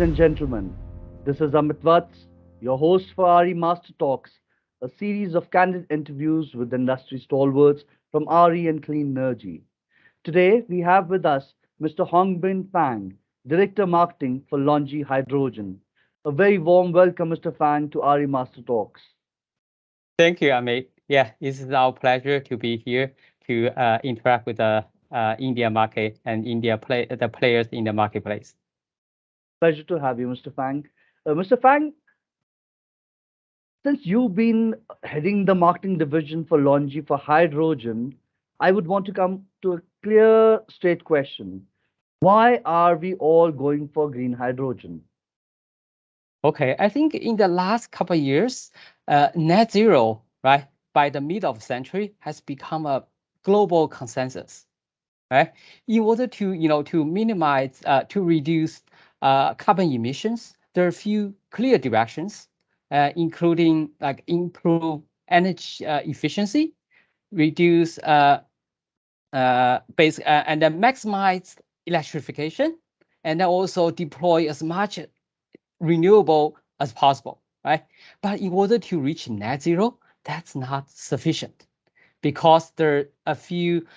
and gentlemen, this is Amit Vats, your host for RE Master Talks, a series of candid interviews with industry stalwarts from RE and clean energy. Today, we have with us Mr. Hongbin Fang, Director Marketing for LONGi Hydrogen. A very warm welcome, Mr. Fang, to RE Master Talks. Thank you, Amit. Yeah, it is our pleasure to be here to interact with the India market and the players in the marketplace. Pleasure to have you, Mr. Fang. Mr. Fang, since you've been heading the marketing division for LONGi for hydrogen, I would want to come to a clear, straight question. Why are we all going for green hydrogen? Okay, I think in the last couple of years, net zero, right, by the mid of century has become a global consensus, right? In order to, to minimize, to reduce carbon emissions, there are a few clear directions, including like improve energy efficiency, reduce and then maximize electrification, and then also deploy as much renewable as possible, right? But in order to reach net zero, that's not sufficient because there are a few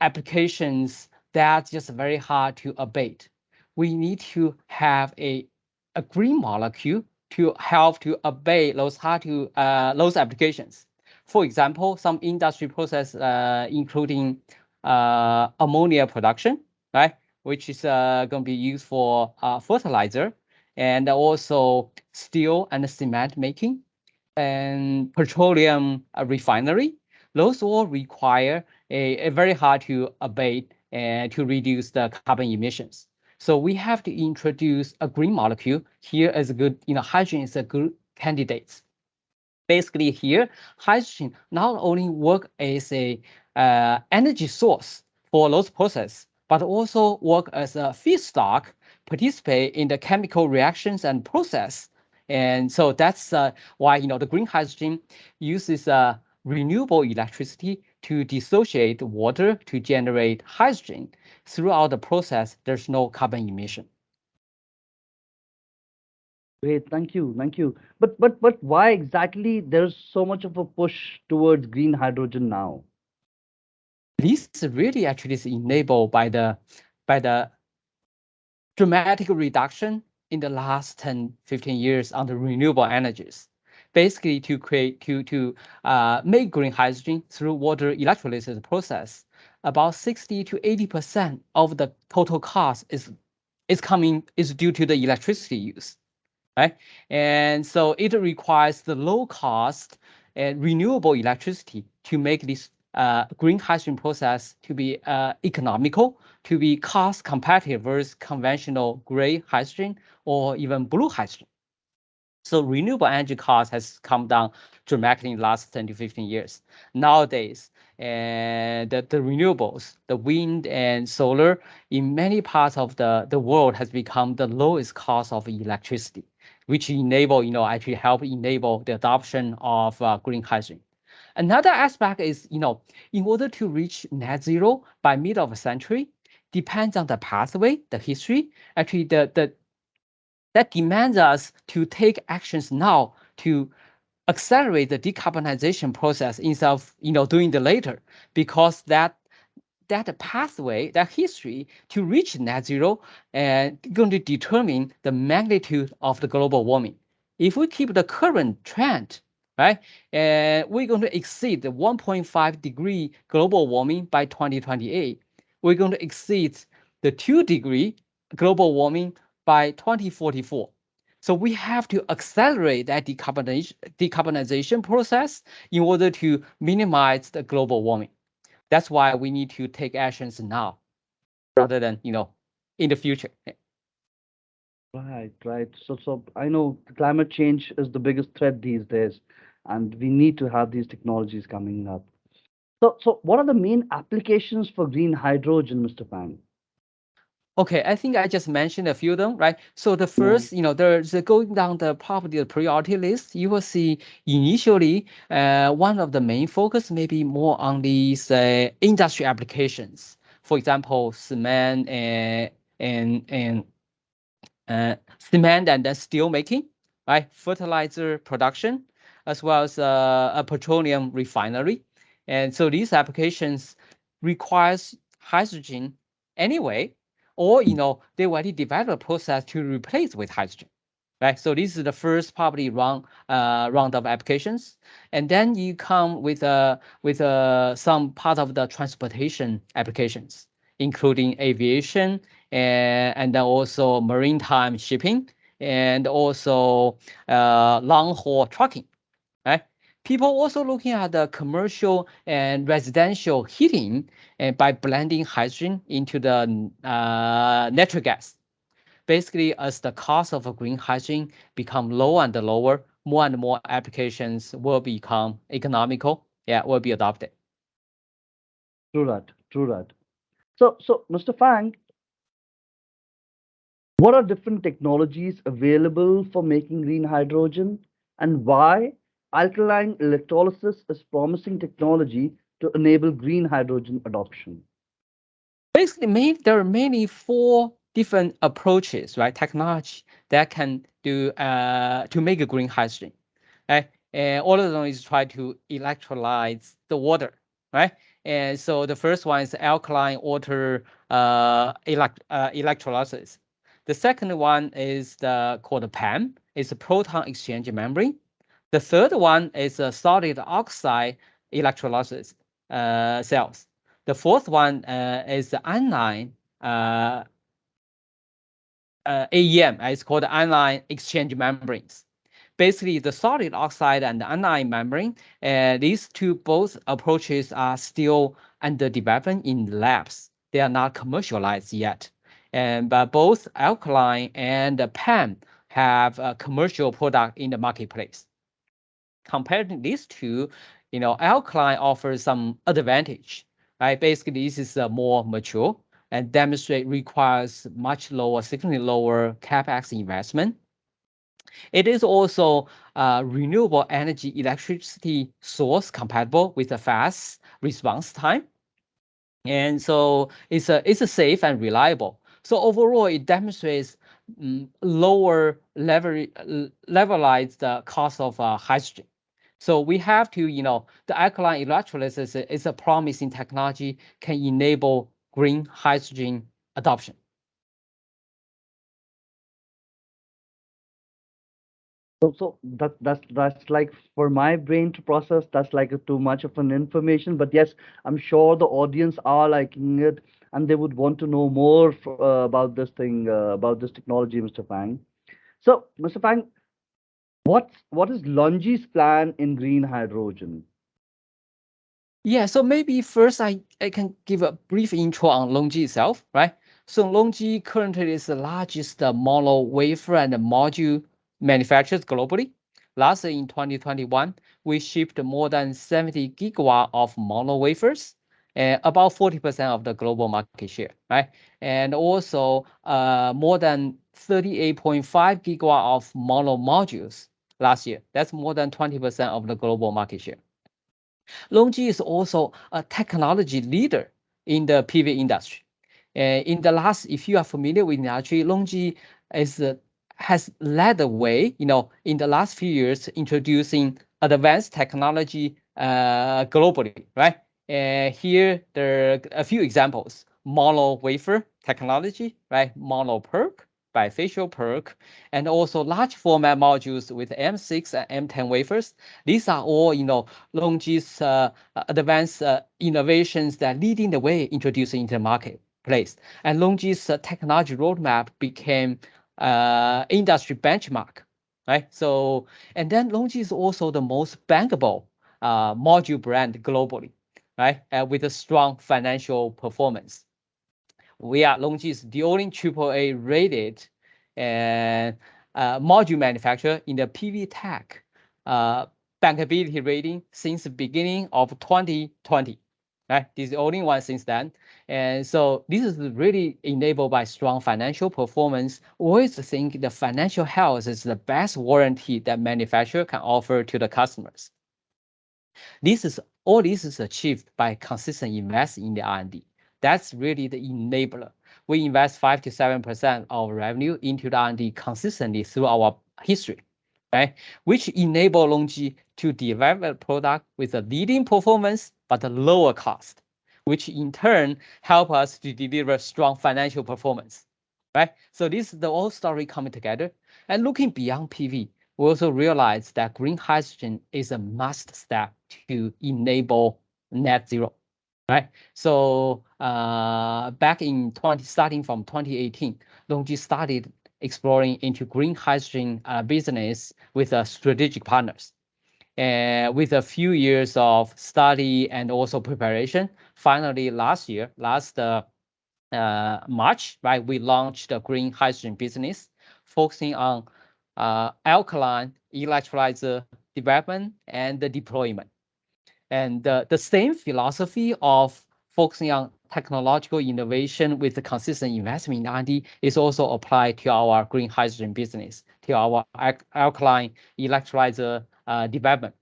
applications that's just very hard to abate. We need to have a green molecule to help to abate those applications. For example, some industry process, including ammonia production, right, which is going to be used for fertilizer, and also steel and cement making, and petroleum refinery. Those all require a very hard to abate and to reduce the carbon emissions. So we have to introduce a green molecule here as a good, hydrogen is a good candidate. Basically here, hydrogen not only work as a energy source for those processes, but also work as a feedstock, participate in the chemical reactions and process. And so that's why the green hydrogen uses renewable electricity to dissociate water to generate hydrogen. Throughout the process, there's no carbon emission. Great, thank you, thank you. But why exactly there's so much of a push towards green hydrogen now? This really actually is enabled by the dramatic reduction in the last 10, 15 years on the renewable energies. Basically, to create to make green hydrogen through water electrolysis process, about 60 to 80% of the total cost is due to the electricity use, right? And so it requires the low cost and renewable electricity to make this green hydrogen process to be economical, to be cost competitive versus conventional gray hydrogen or even blue hydrogen. So renewable energy cost has come down dramatically in the last 10 to 15 years. Nowadays, and the renewables, the wind and solar in many parts of the world has become the lowest cost of electricity, which actually help enable the adoption of green hydrogen. Another aspect is, in order to reach net zero by mid of a century, depends on the pathway, the history. Actually, that demands us to take actions now to accelerate the decarbonization process instead of doing the later, because that pathway, that history to reach net zero and going to determine the magnitude of the global warming. If we keep the current trend, right, we're going to exceed the 1.5 degree global warming by 2028. We're going to exceed the 2 degree global warming by 2044. So we have to accelerate that decarbonization process in order to minimize the global warming. That's why we need to take actions now rather than, in the future. Right, right. So I know climate change is the biggest threat these days, and we need to have these technologies coming up. So what are the main applications for green hydrogen, Mr. Fang? Okay, I think I just mentioned a few of them, right? So the Yeah. first, there's going down probably the priority list. You will see initially, one of the main focus may be more on these industry applications. For example, cement and cement and then steel making, right? Fertilizer production, as well as a petroleum refinery. And so these applications requires hydrogen anyway, or they already develop a process to replace with hydrogen. Right, so this is the first probably round of applications, and then you come with some part of the transportation applications, including aviation and then also maritime shipping and also long haul trucking. Right, people also looking at the commercial and residential heating and by blending hydrogen into the natural gas. Basically, as the cost of green hydrogen become lower and lower, more and more applications will become economical. Yeah, will be adopted. True that. True that. So, Mr. Fang, what are different technologies available for making green hydrogen, and why alkaline electrolysis is promising technology to enable green hydrogen adoption? Basically, there are mainly four different approaches, right? Technology that can do to make a green hydrogen, right? And all of them is try to electrolyze the water, right? And so the first one is alkaline water electrolysis. The second one is called PAM. It's a proton exchange membrane. The third one is a solid oxide electrolysis cells. The fourth one is the anion AEM. It's called anion exchange membranes. Basically, the solid oxide and the anion membrane, these two both approaches are still under development in labs. They are not commercialized yet. But both alkaline and PAM have a commercial product in the marketplace. Compared to these two, alkaline offers some advantage, right? Basically, this is more mature and demonstrate requires much lower, significantly lower capex investment. It is also renewable energy electricity source compatible with a fast response time. And so it's a safe and reliable. So overall, it demonstrates lower levelized cost of hydrogen. So we have to, the alkaline electrolysis is a promising technology can enable green hydrogen adoption. So that's like for my brain to process. That's like too much of an information. But yes, I'm sure the audience are liking it, and they would want to know more about this thing, about this technology, Mr. Fang. So, Mr. Fang, what is LONGi's plan in green hydrogen? Yeah, so maybe first I can give a brief intro on LONGi itself, right? So LONGi currently is the largest mono wafer and module manufacturers globally. Last year in 2021, we shipped more than 70 gigawatt of mono wafers, and about 40% of the global market share, right? And also more than 38.5 gigawatt of mono modules last year. That's more than 20% of the global market share. LONGi is also a technology leader in the PV industry. In the last, if you are familiar with industry, LONGi is has led the way, in the last few years, introducing advanced technology globally, right? Here there are a few examples: mono wafer technology, right? Mono PERC, bifacial PERC, and also large format modules with M6 and M10 wafers. These are all, LONGi's advanced innovations that leading the way introducing into the marketplace. And LONGi's technology roadmap became industry benchmark, right? So, and then LONGi is also the most bankable module brand globally, right? With a strong financial performance. LONGi is the only AAA rated and module manufacturer in the PV Tech uh, bankability rating since the beginning of 2020. Right, this is the only one since then, and so this is really enabled by strong financial performance. Always think the financial health is the best warranty that manufacturer can offer to the customers. All this is achieved by consistent investment in the R&D. That's really the enabler. we invest 5 to 7% of revenue into the R&D consistently through our history, right? Which enable LONGi to develop a product with a leading performance but a lower cost, which in turn help us to deliver strong financial performance, right? So this is the whole story coming together. And looking beyond PV, we also realize that green hydrogen is a must step to enable net zero, right? So back in starting from 2018, LONGi started exploring into green hydrogen business with strategic partners. And with a few years of study and also preparation, finally last year, March, right, we launched the green hydrogen business, focusing on alkaline electrolyzer development and the deployment. And the same philosophy of focusing on technological innovation with the consistent investment in R&D is also applied to our green hydrogen business, to our alkaline electrolyzer development.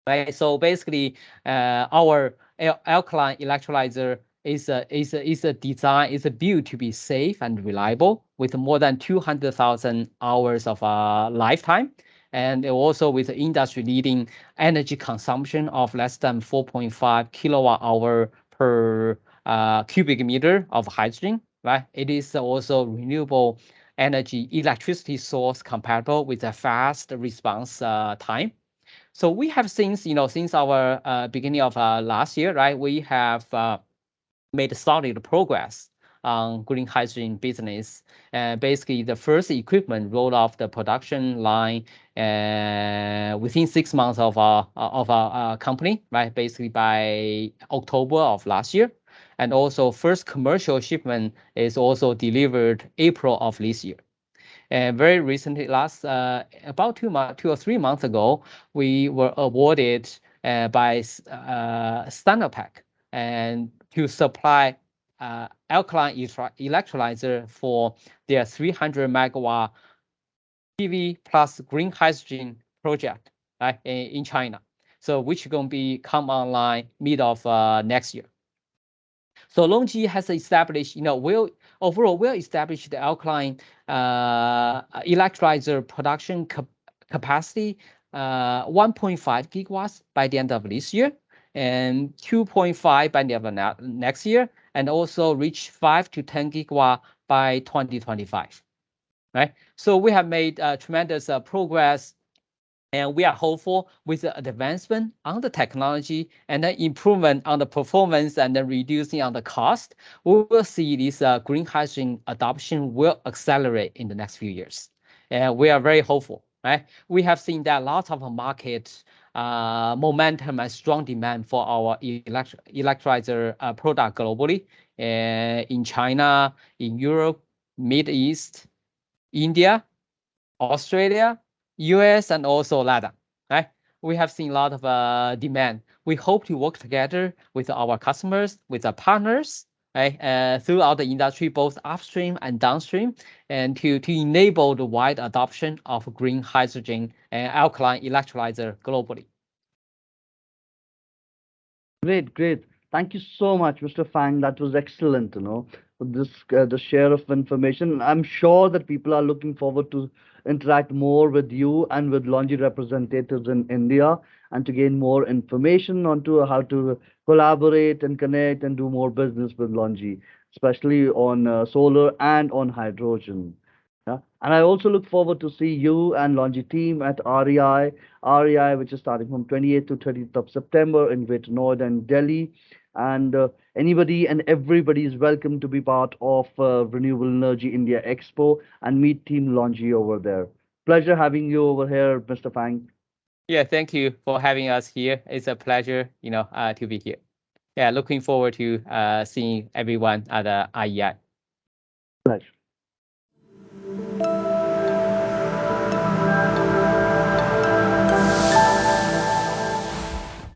Right. So basically, our alkaline electrolyzer is a design, is a built to be safe and reliable with more than 200,000 hours of lifetime, and also with industry leading energy consumption of less than 4.5 kilowatt hour per cubic meter of hydrogen. Right. It is also renewable energy electricity source compatible with a fast response time. So we have since our beginning of last year, right? We have made solid progress on green hydrogen business. Basically, the first equipment rolled off the production line within 6 months of our company, right? Basically by October of last year. And also first commercial shipment is also delivered April of this year. And very recently, about 2 or 3 months ago, we were awarded by Standard and to supply alkaline electrolyzer for their 300 megawatt PV plus green hydrogen project, right, in China. So which going to be come online mid of next year. So LONGi has established, overall well-established alkaline electrolyzer production capacity 1.5 gigawatts by the end of this year, and 2.5 by the end of next year, and also reach 5 to 10 gigawatt by 2025. Right. So we have made tremendous progress. And we are hopeful with the advancement on the technology and the improvement on the performance and the reducing on the cost, we will see this green hydrogen adoption will accelerate in the next few years. And we are very hopeful, right? We have seen that lots of market momentum and strong demand for our electrolyzer product globally, in China, in Europe, Middle East, India, Australia, US, and also LATAM, right? We have seen a lot of demand. We hope to work together with our customers, with our partners, right, throughout the industry, both upstream and downstream, and to enable the wide adoption of green hydrogen and alkaline electrolyzer globally. Great, great. Thank you so much, Mr. Fang. That was excellent, this the share of information. I'm sure that people are looking forward to interact more with you and with LONGi representatives in India and to gain more information onto how to collaborate and connect and do more business with LONGi, especially on solar and on hydrogen. Yeah. And I also look forward to see you and LONGi team at REI, which is starting from 28th to 30th of September in Greater Noida and Delhi. And anybody and everybody is welcome to be part of Renewable Energy India Expo and meet Team LONGi over there. Pleasure having you over here, Mr. Fang. Yeah, thank you for having us here. It's a pleasure, to be here. Yeah, looking forward to seeing everyone at the IEI.